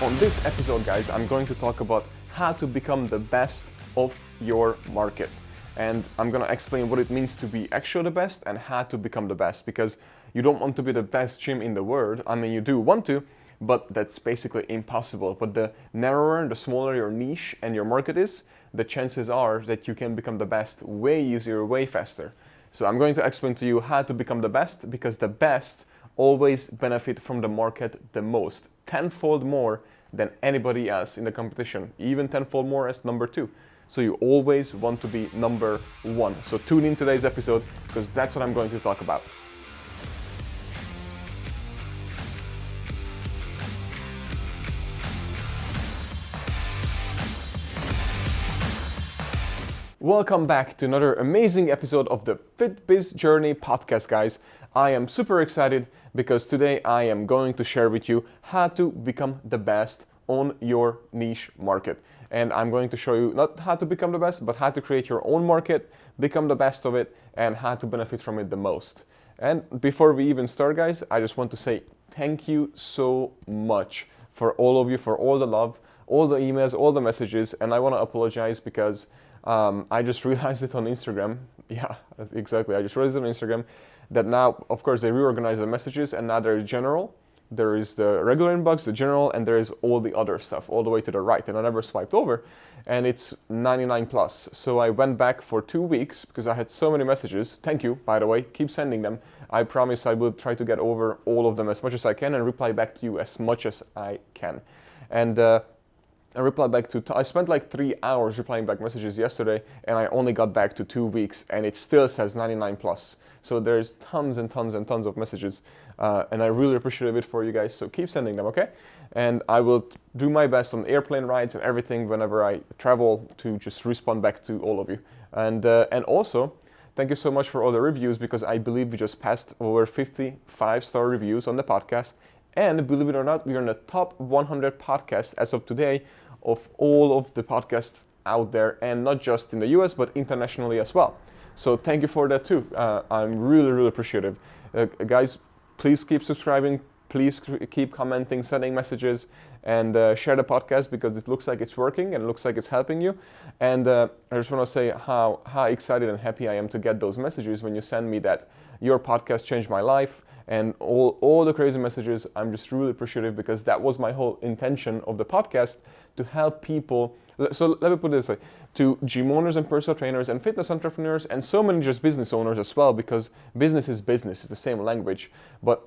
On this episode, guys, I'm going to talk about how to become the best of your market. And I'm going to explain what it means to be actually the best and how to become the best, because you don't want to be the best gym in the world. I mean, you do want to, but that's basically impossible. But the narrower, the smaller your niche and your market is, the chances are that you can become the best way easier, way faster. So I'm going to explain to you how to become the best, because the best always benefit from the market the most, tenfold more than anybody else in the competition, even tenfold more as number two. So you always want to be number one. So tune in today's episode, because that's what I'm going to talk about. Welcome back to another amazing episode of the FitBiz Journey podcast, guys. I am super excited because today I am going to share with you how to become the best on your niche market. And I'm going to show you not how to become the best, but how to create your own market, become the best of it, and how to benefit from it the most. And before we even start, guys, I just want to say thank you so much for all of you, for all the love, all the emails, all the messages. And I want to apologize because I just realized it on Instagram. Yeah, exactly. I just realized it on Instagram that now, of course, they reorganize the messages, and now there's general, there is the regular inbox, the general, and there is all the other stuff all the way to the right. And I never swiped over, and it's 99 plus. So I went back for 2 weeks because I had so many messages. Thank you, by the way. Keep sending them. I promise I will try to get over all of them as much as I can and reply back to you as much as I can. And I replied back to, I spent like 3 hours replying back messages yesterday, and I only got back to 2 weeks, and it still says 99 plus. So there's tons and tons and tons of messages, and I really appreciate it for you guys. So keep sending them, okay? And I will do my best on airplane rides and everything whenever I travel to just respond back to all of you. And also, thank you so much for all the reviews, because I believe we just passed over 50 5-star reviews on the podcast. And believe it or not, we are in the top 100 podcasts as of today of all of the podcasts out there, and not just in the US, but internationally as well. So thank you for that too. I'm really, really appreciative. Guys, please keep subscribing, please keep commenting, sending messages, and share the podcast, because it looks like it's working and it looks like it's helping you. And I just want to say how excited and happy I am to get those messages when you send me that your podcast changed my life, and all the crazy messages. I'm just really appreciative, because that was my whole intention of the podcast, to help people. So let me put it this way, to gym owners and personal trainers and fitness entrepreneurs, and so many just business owners as well, because business is business, it's the same language. But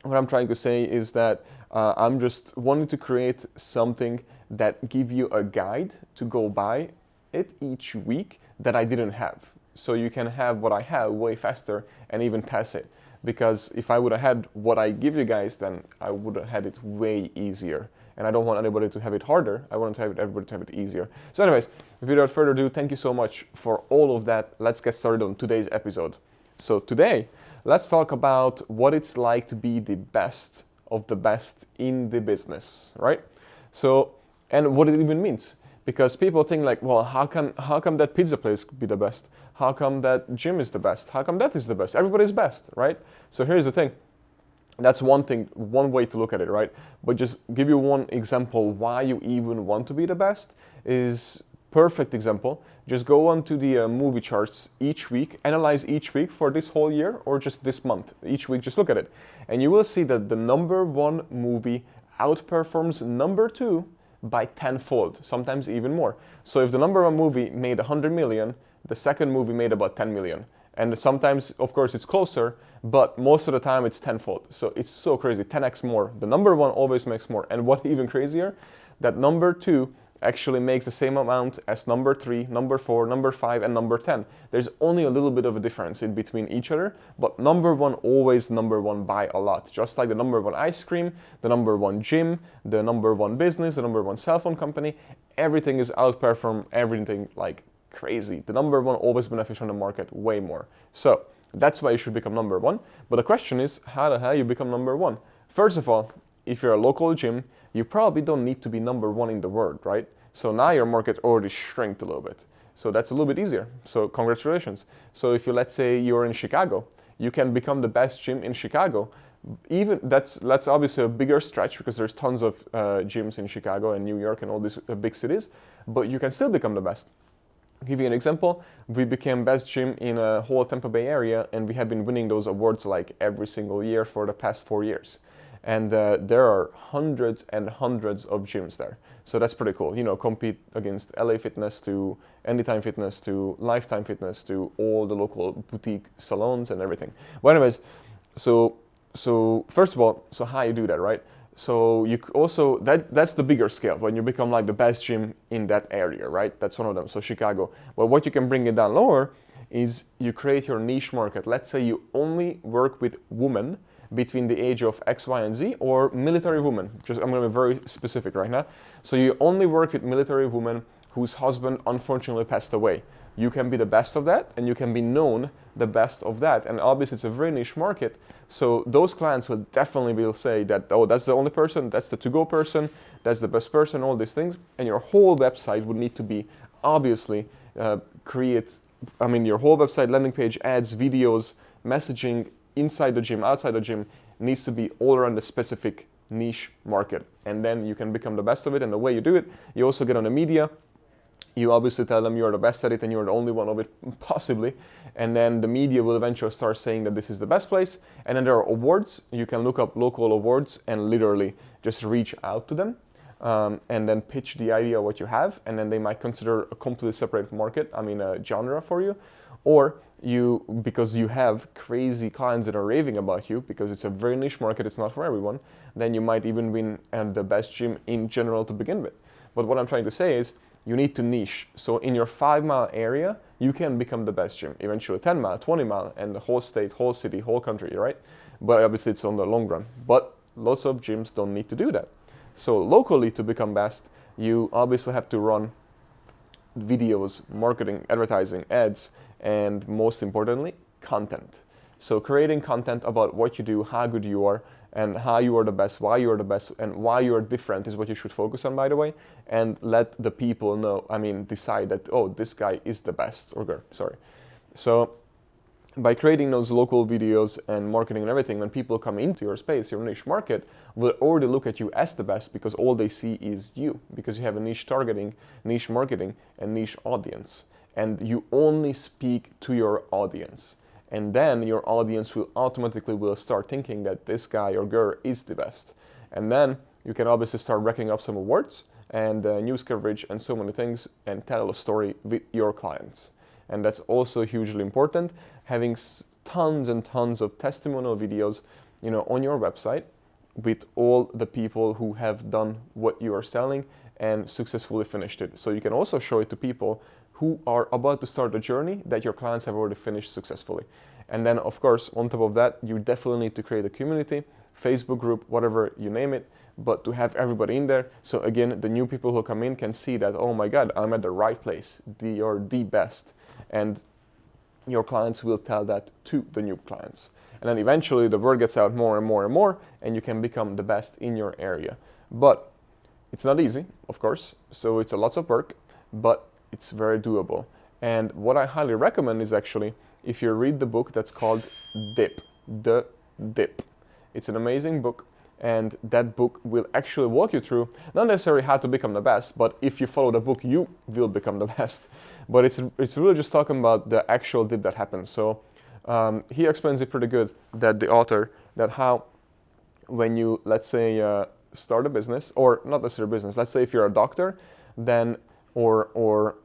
what I'm trying to say is that I'm just wanting to create something that give you a guide to go by it each week that I didn't have. So you can have what I have way faster and even pass it. Because if I would have had what I give you guys, then I would have had it way easier. And I don't want anybody to have it harder. I want everybody to have it easier. So anyways, without further ado, thank you so much for all of that. Let's get started on today's episode. So today, let's talk about what it's like to be the best of the best in the business, right? So, and what it even means. Because people think like, well, how come that pizza place could be the best? How come that gym is the best? How come that is the best? Everybody's best, right? So here's the thing. That's one thing, one way to look at it, right? But just give you one example why you even want to be the best is perfect example. Just go on to the movie charts each week, analyze each week for this whole year or just this month. Each week, just look at it. And you will see that the number one movie outperforms number two by tenfold, sometimes even more. So if the number one movie made 100 million, the second movie made about 10 million. And sometimes, of course, it's closer, but most of the time it's tenfold. So it's so crazy, 10x more. The number one always makes more. And what even crazier, that number two actually makes the same amount as number three, number four, number five, and number 10. There's only a little bit of a difference in between each other, but number one always number one by a lot. Just like the number one ice cream, the number one gym, the number one business, the number one cell phone company, everything is outperform everything like crazy. The number one always benefits from the market way more. So that's why you should become number one. But the question is, how the hell you become number one? First of all, if you're a local gym, you probably don't need to be number one in the world, right? So now your market already shrinked a little bit. So that's a little bit easier. So congratulations. So if you, let's say you're in Chicago, you can become the best gym in Chicago Even that's obviously a bigger stretch because there's tons of gyms in Chicago and New York and all these big cities, but you can still become the best. I'll give you an example. We became best gym in a whole Tampa Bay area, and we have been winning those awards like every single year for the past 4 years. And there are hundreds and hundreds of gyms there. So that's pretty cool. You know, compete against LA Fitness to Anytime Fitness to Lifetime Fitness to all the local boutique salons and everything. But anyways, so first of all, so how you do that, right? So you also, that's the bigger scale when you become like the best gym in that area, right? That's one of them, so Chicago. But what you can bring it down lower is you create your niche market. Let's say you only work with women between the age of X, Y, and Z, or military women. Just I'm gonna be very specific right now. So you only work with military women whose husband unfortunately passed away. You can be the best of that, and you can be known the best of that. And obviously it's a very niche market, so those clients will definitely will say that, oh, that's the only person, that's the to-go person, that's the best person, all these things. And your whole website would need to be obviously your whole website, landing page, ads, videos, messaging, inside the gym, outside the gym, needs to be all around the specific niche market. And then you can become the best of it. And the way you do it, you also get on the media. You obviously tell them you're the best at it and you're the only one of it, possibly. And then the media will eventually start saying that this is the best place. And then there are awards. You can look up local awards and literally just reach out to them and then pitch the idea of what you have. And then they might consider a completely separate market, a genre for you. Or because you have crazy clients that are raving about you, because it's a very niche market, it's not for everyone, then you might even win the best gym in general to begin with. But what I'm trying to say is, you need to niche. So in your 5-mile area, you can become the best gym. Eventually 10 mile, 20 mile, and the whole state, whole city, whole country, right? But obviously it's on the long run. But lots of gyms don't need to do that. So locally, to become best, you obviously have to run videos, marketing, advertising, ads, and most importantly, content. So creating content about what you do, how good you are, and how you are the best, why you are the best, and why you are different is what you should focus on, by the way. And let the people know, decide that, oh, this guy is the best, or girl, sorry. So by creating those local videos and marketing and everything, when people come into your space, your niche market will already look at you as the best because all they see is you, because you have a niche targeting, niche marketing, and niche audience. And you only speak to your audience. And then your audience will automatically start thinking that this guy or girl is the best. And then you can obviously start racking up some awards and news coverage and so many things and tell a story with your clients. And that's also hugely important, having tons and tons of testimonial videos, on your website with all the people who have done what you are selling and successfully finished it. So you can also show it to people who are about to start a journey that your clients have already finished successfully. And then, of course, on top of that, you definitely need to create a community, Facebook group, whatever you name it, but to have everybody in there. So again, the new people who come in can see that, oh my God, I'm at the right place. You're the best. And your clients will tell that to the new clients. And then eventually the word gets out more and more and more, and you can become the best in your area. But it's not easy, of course. So it's a lot of work, but it's very doable. And what I highly recommend is actually, if you read the book that's called Dip, The Dip. It's an amazing book, and that book will actually walk you through, not necessarily how to become the best, but if you follow the book, you will become the best. But it's really just talking about the actual dip that happens. So he explains it pretty good, that the author, that how when you, let's say, start a business, or not necessarily a business, let's say if you're a doctor, then, or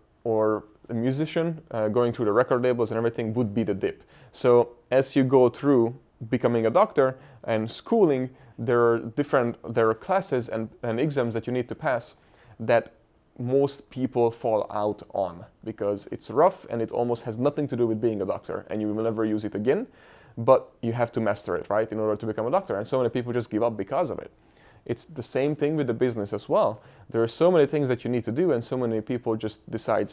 a musician, going through the record labels and everything would be the dip. So as you go through becoming a doctor and schooling, there are classes and exams that you need to pass that most people fall out on because it's rough and it almost has nothing to do with being a doctor, and you will never use it again, but you have to master it, right, in order to become a doctor. And so many people just give up because of it. It's the same thing with the business as well. There are so many things that you need to do, and so many people just decide,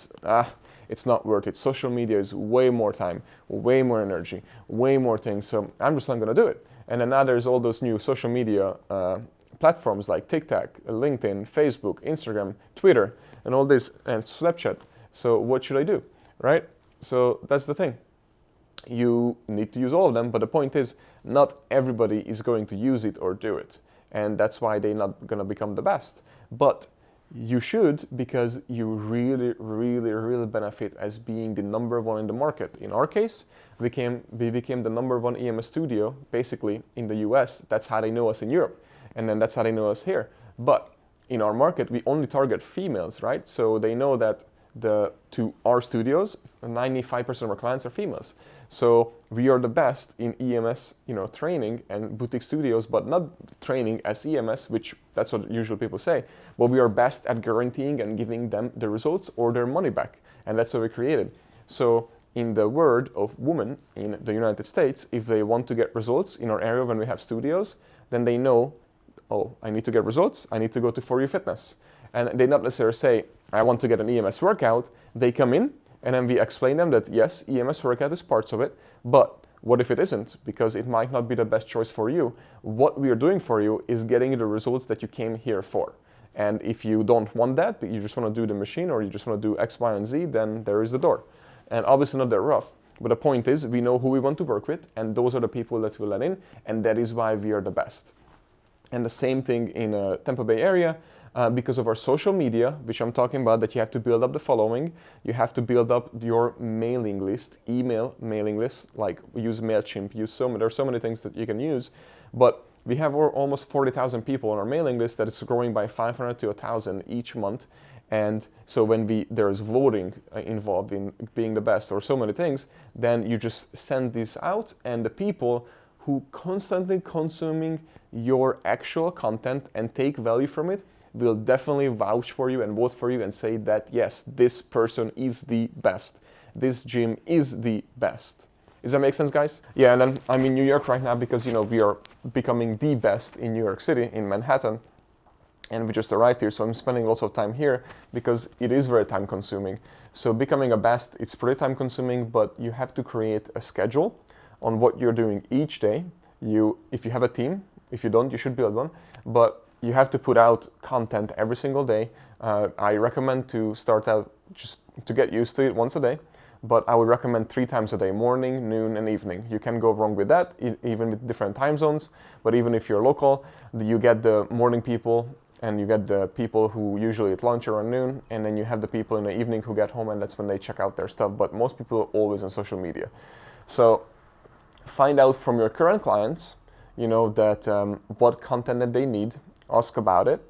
it's not worth it. Social media is way more time, way more energy, way more things, so I'm just not going to do it. And then now there's all those new social media platforms like TikTok, LinkedIn, Facebook, Instagram, Twitter, and all this, and Snapchat. So what should I do, right? So that's the thing. You need to use all of them, but the point is, not everybody is going to use it or do it. And that's why they're not going to become the best. But you should, because you really, really, really benefit as being the number one in the market. In our case, we became the number one EMS studio, basically, in the US. That's how they know us in Europe. And then that's how they know us here. But in our market, we only target females, right? So they know that to our studios, 95% of our clients are females. So we are the best in EMS, training and boutique studios, but not training as EMS, which that's what usually people say. But we are best at guaranteeing and giving them the results or their money back. And that's what we created. So in the word of women in the United States, if they want to get results in our area when we have studios, then they know, oh, I need to get results, I need to go to For You Fitness. And they not necessarily say, I want to get an EMS workout. They come in, and then we explain them that yes, EMS workout is parts of it, but what if it isn't? Because it might not be the best choice for you. What we are doing for you is getting you the results that you came here for. And if you don't want that, but you just want to do the machine or you just want to do X, Y, and Z, then there is the door. And obviously not that rough. But the point is, we know who we want to work with, and those are the people that we let in, and that is why we are the best. And the same thing in Tampa Bay area. Because of our social media, which I'm talking about, that you have to build up the following, you have to build up your mailing list, email mailing list, like use MailChimp, there are so many things that you can use, but we have almost 40,000 people on our mailing list that is growing by 500 to 1,000 each month. And so when there's voting involved in being the best or so many things, then you just send this out, and the people who constantly consuming your actual content and take value from it will definitely vouch for you and vote for you and say that, yes, this person is the best. This gym is the best. Does that make sense, guys? Yeah, and then I'm in New York right now because, we are becoming the best in New York City, in Manhattan. And we just arrived here, so I'm spending lots of time here because it is very time consuming. So becoming a best, it's pretty time consuming, but you have to create a schedule on what you're doing each day. If you have a team, if you don't, you should build one. But you have to put out content every single day. I recommend to start out just to get used to it once a day, but I would recommend 3 times a day, morning, noon, and evening. You can go wrong with that, even with different time zones, but even if you're local, you get the morning people and you get the people who usually at lunch or at noon, and then you have the people in the evening who get home, and that's when they check out their stuff, but most people are always on social media. So find out from your current clients, that what content that they need, ask about it,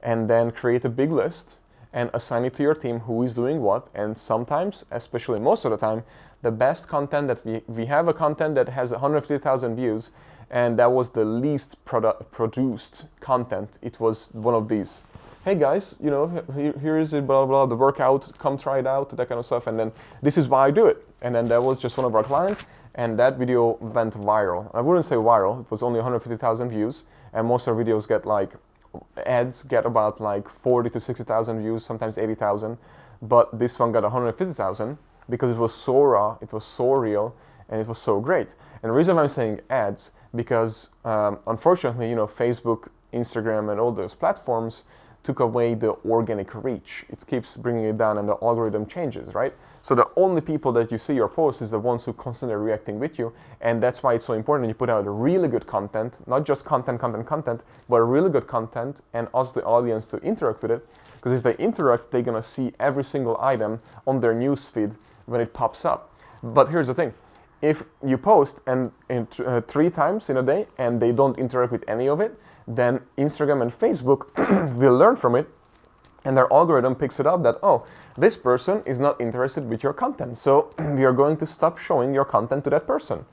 and then create a big list and assign it to your team who is doing what. And sometimes, especially most of the time, the best content that we have a content that has 150,000 views, and that was the least produced content. It was one of these. Hey guys, here is it, blah, blah, the workout, come try it out, that kind of stuff. And then this is why I do it. And then that was just one of our clients, and that video went viral. I wouldn't say viral, it was only 150,000 views, and most of our videos get ads get about 40 to 60,000 views, sometimes 80,000, but this one got 150,000 because it was so raw, it was so real, and it was so great. And the reason why I'm saying ads, because unfortunately, Facebook, Instagram, and all those platforms took away the organic reach. It keeps bringing it down, and the algorithm changes, right? So the only people that you see your post is the ones who constantly are reacting with you, and that's why it's so important you put out really good content, not just content, but really good content, and ask the audience to interact with it, because if they interact, they're gonna see every single item on their newsfeed when it pops up. But here's the thing, if you post 3 times in a day and they don't interact with any of it, then Instagram and Facebook will learn from it, and their algorithm picks it up that, oh, this person is not interested with your content, so we are going to stop showing your content to that person.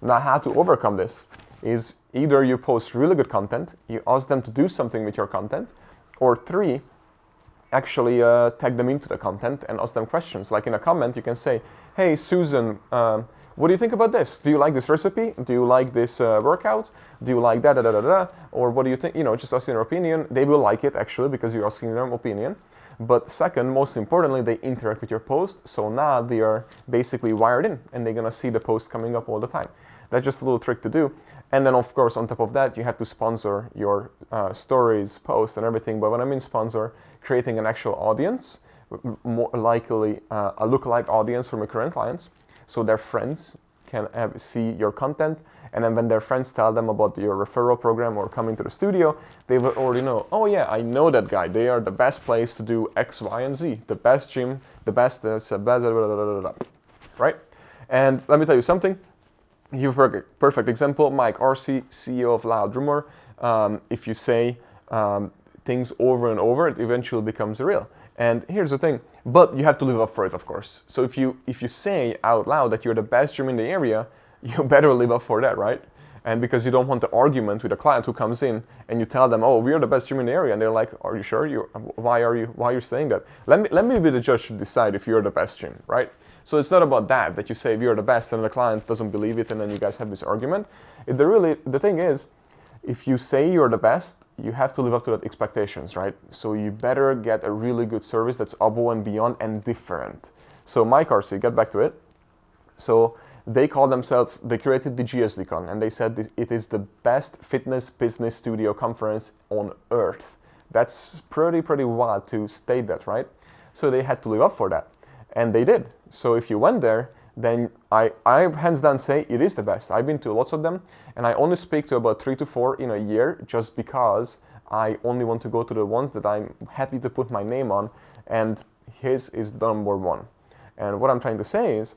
Now, how to overcome this is either you post really good content, you ask them to do something with your content, or 3, actually tag them into the content and ask them questions. Like in a comment, you can say, hey, Susan, what do you think about this? Do you like this recipe? Do you like this workout? Do you like that? Or what do you think? Just asking their opinion. They will like it, actually, because you're asking their opinion. But second, most importantly, they interact with your post. So now they are basically wired in, and they're going to see the post coming up all the time. That's just a little trick to do. And then, of course, on top of that, you have to sponsor your stories, posts, and everything. But when I mean sponsor, creating an actual audience, more likely a lookalike audience from your current clients. So their friends can see your content, and then when their friends tell them about your referral program or coming to the studio, they will already know, oh yeah, I know that guy. They are the best place to do X, Y, and Z. The best gym, the best blah, blah, blah, blah, blah, right? And let me tell you something. You have a perfect example, Mike Arce, CEO of Loud Rumor. If you say things over and over, it eventually becomes real. And here's the thing, but you have to live up for it, of course. So if you say out loud that you're the best gym in the area, you better live up for that, right? And because you don't want the argument with a client who comes in and you tell them, oh, we're the best gym in the area, and they're like, are you sure? Why are you saying that? Let me be the judge to decide if you're the best gym, right? So it's not about that you say we're the best and the client doesn't believe it and then you guys have this argument. The thing is, if you say you're the best, you have to live up to that expectations, right? So you better get a really good service that's above and beyond and different. So Mike Arce, get back to it. So they call themselves the Curated DG SDCon, and they said it is the best fitness business studio conference on earth. That's pretty wild to state that, right? So they had to live up for that, and they did. So if you went there, then I hands down say it is the best. I've been to lots of them, and I only speak to about 3 to 4 in a year just because I only want to go to the ones that I'm happy to put my name on, and his is number one. And what I'm trying to say is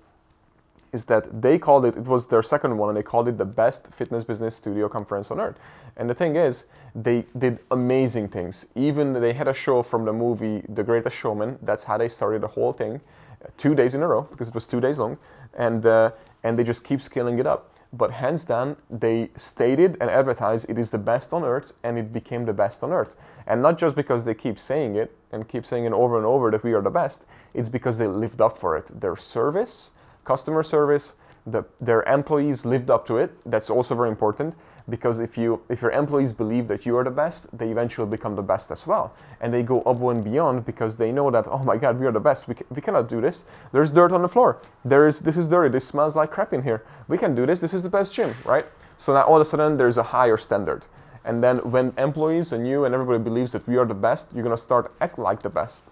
that they called it was their second one, and they called it the best fitness business studio conference on earth. And the thing is, they did amazing things. Even they had a show from the movie The Greatest Showman. That's how they started the whole thing. 2 days in a row, because it was 2 days long, and they just keep scaling it up. But hands down, they stated and advertised it is the best on earth, and it became the best on earth. And not just because they keep saying it and keep saying it over and over that we are the best, it's because they lived up for it. Their service, customer service, their employees lived up to it. That's also very important, because if your employees believe that you are the best, they eventually become the best as well. And they go above and beyond because they know that, oh my God, we are the best. We cannot do this. There's dirt on the floor. This is dirty. This smells like crap in here. We can do this. This is the best gym, right? So now all of a sudden there's a higher standard. And then when employees and you and everybody believes that we are the best, you're going to start acting like the best.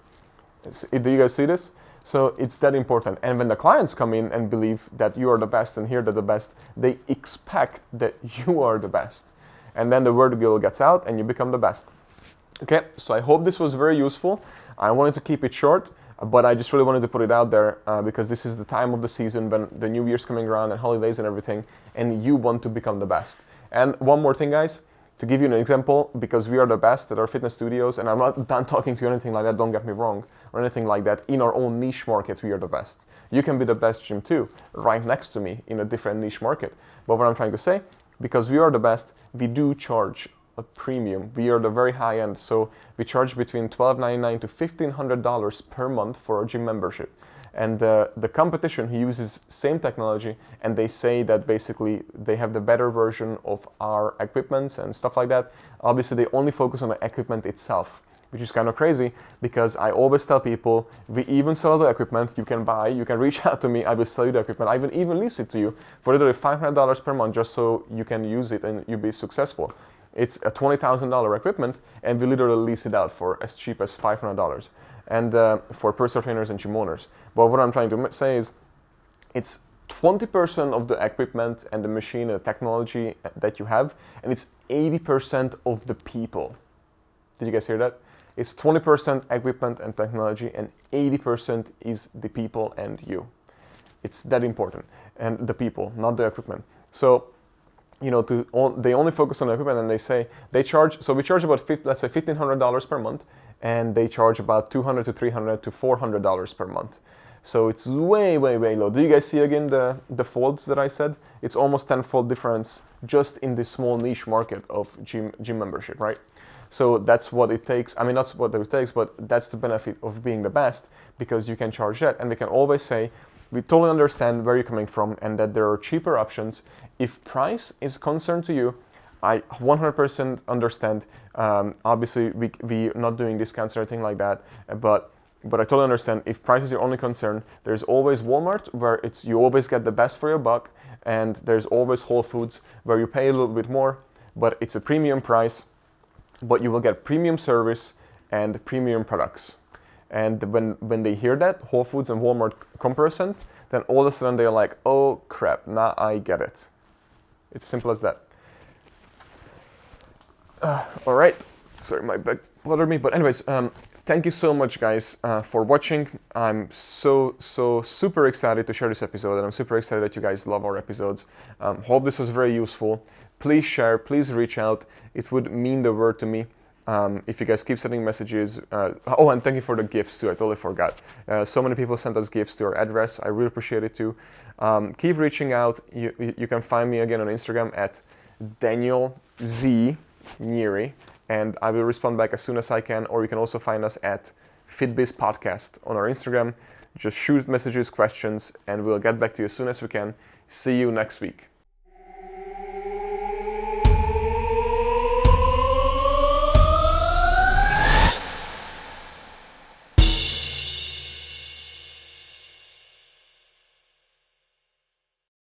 Do you guys see this? So it's that important. And when the clients come in and believe that you are the best and hear that the best, they expect that you are the best. And then the word gets out and you become the best. Okay, so I hope this was very useful. I wanted to keep it short, but I just really wanted to put it out there because this is the time of the season when the new year's coming around and holidays and everything, and you want to become the best. And one more thing, guys. To give you an example, because we are the best at our fitness studios, and I'm not done talking to you or anything like that, don't get me wrong, or anything like that, in our own niche market, we are the best. You can be the best gym too, right next to me in a different niche market. But what I'm trying to say, because we are the best, we do charge a premium. We are the very high end, so we charge between $12.99 to $1,500 per month for our gym membership. And the competition uses same technology, and they say that basically they have the better version of our equipments and stuff like that. Obviously, they only focus on the equipment itself, which is kind of crazy because I always tell people, we even sell the equipment you can buy. You can reach out to me, I will sell you the equipment. I will even lease it to you for literally $500 per month just so you can use it and you'll be successful. It's a $20,000 equipment, and we literally lease it out for as cheap as $500. And for personal trainers and gym owners. But what I'm trying to say is it's 20% of the equipment and the machine and the technology that you have, and it's 80% of the people. Did you guys hear that? It's 20% equipment and technology, and 80% is the people and you. It's that important. And the people, not the equipment. So, you know, they only focus on the equipment, and they charge, so we charge about let's say $1,500 per month, and they charge about $200 to $300 to $400 per month. So it's way low. Do you guys see again the folds that I said? It's almost 10-fold difference just in this small niche market of gym membership, right? So that's what it takes. I mean, that's what it takes, but that's the benefit of being the best, because you can charge that, and we can always say, we totally understand where you're coming from and that there are cheaper options. If price is concerned to you, I 100% understand. Obviously, we're not doing discounts or anything like that, but I totally understand. If price is your only concern, there's always Walmart where you always get the best for your buck, and there's always Whole Foods where you pay a little bit more, but it's a premium price, but you will get premium service and premium products. And when they hear that Whole Foods and Walmart comparison, then all of a sudden they're like, oh crap, now I get it. It's simple as that. All right, sorry, my back bothered me, but anyways, thank you so much, guys, for watching. I'm so super excited to share this episode, and I'm super excited that you guys love our episodes. Hope this was very useful. Please share, please reach out. It would mean the world to me. If you guys keep sending messages. Oh, and thank you for the gifts too, I totally forgot. So many people sent us gifts to our address. I really appreciate it too. Keep reaching out. You can find me again on Instagram at Daniel Z Neary, and I will respond back as soon as I can. Or you can also find us at FitBiz Podcast on our Instagram. Just shoot messages, questions, and we'll get back to you as soon as we can. See you next week.